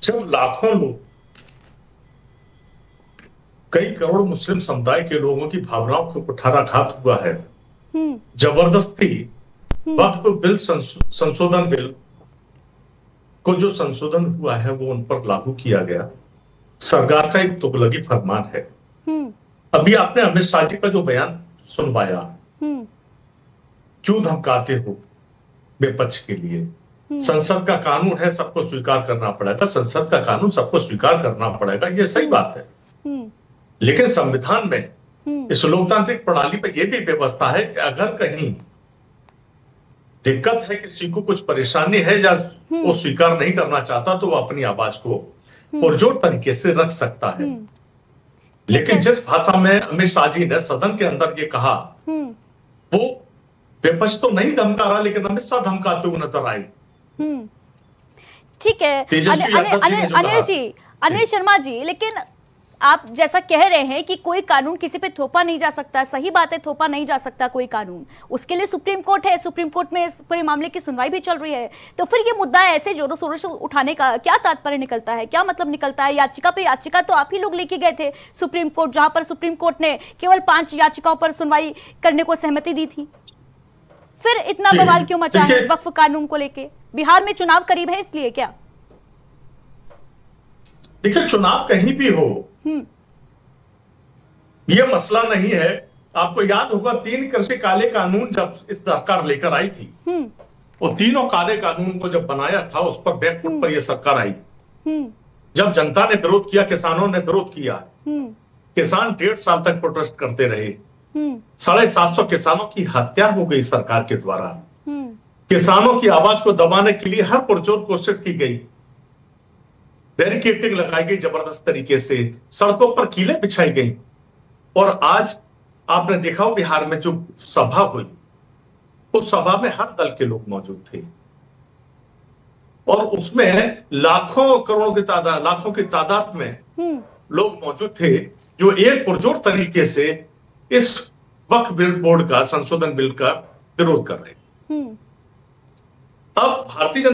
जब लाखों लोग, कई करोड़ मुस्लिम समुदाय के लोगों की भावनाओं को कुठाराघात हुआ है, हम्म। जबरदस्ती हम्म। वक्फ बिल संशोधन बिल को जो संशोधन हुआ है वो उन पर लागू किया गया, सरकार का एक तुगलकी फरमान है। हम्म। अभी आपने अमित शाह जी का जो बयान सुनवाया, हम्म। क्यों धमकाते हो विपक्ष के लिए? हम्म। संसद का कानून है, सबको स्वीकार करना पड़ेगा, संसद का कानून सबको स्वीकार करना पड़ेगा, ये सही हम्म। बात है। हम्म। लेकिन संविधान में, हम्म। इस लोकतांत्रिक प्रणाली पर यह भी व्यवस्था है कि अगर कहीं दिक्कत है, किसी को कुछ परेशानी है या वो हम्म। स्वीकार नहीं करना चाहता, तो वो अपनी आवाज को हम्म। पुरजोर तरीके से रख सकता है। ठीक लेकिन है। जिस भाषा में अमित शाह जी ने सदन के अंदर ये कहा, वो विपक्ष तो नहीं धमका रहा, लेकिन अमित शाह धमकाते हुए नजर आए। ठीक है तेजस्वी यादव जी ने जो अनिल कहा, जी, अनिल शर्मा जी, लेकिन आप जैसा कह रहे हैं कि कोई कानून किसी पे थोपा नहीं जा सकता, सही बात है, थोपा नहीं जा सकता कोई कानून, उसके लिए सुप्रीम कोर्ट है, सुप्रीम कोर्ट में इस पूरे मामले की सुनवाई भी चल रही है। तो फिर ये मुद्दा ऐसे जोरों शोरों से उठाने का क्या तात्पर्य निकलता है, क्या मतलब निकलता है? याचिका पे याचिका तो आप ही लोग लेके गए थे सुप्रीम कोर्ट, जहां पर सुप्रीम कोर्ट ने केवल 5 याचिकाओं पर सुनवाई करने को सहमति दी थी। फिर इतना बवाल क्यों मचा है वक्फ कानून को लेके? बिहार में चुनाव करीब है इसलिए क्या? देखिए, चुनाव कहीं भी हो, यह मसला नहीं है। आपको याद होगा 3 कृषि काले कानून जब इस सरकार लेकर आई थी, वो तीनों काले कानून को जब बनाया था, उस पर बैकफुट पर यह सरकार आई। जब जनता ने विरोध किया, किसानों ने विरोध किया, किसान 1.5 साल तक प्रोटेस्ट करते रहे, 750 किसानों की हत्या हो गई सरकार के द्वारा। किसानों की आवाज को दबाने के लिए हर पुरजोर कोशिश की गई, बैरिकेडिंग लगाई गई, जबरदस्त तरीके से सड़कों पर कीलें बिछाई गई। और आज आपने देखा हो बिहार में जो सभा हुई, उस सभा में हर दल के लोग मौजूद थे, और उसमें लाखों की तादाद में लोग मौजूद थे, जो एक पुरजोर तरीके से इस वक्फ बिल बोर्ड का संशोधन बिल का विरोध कर रहे हैं। अब भारतीय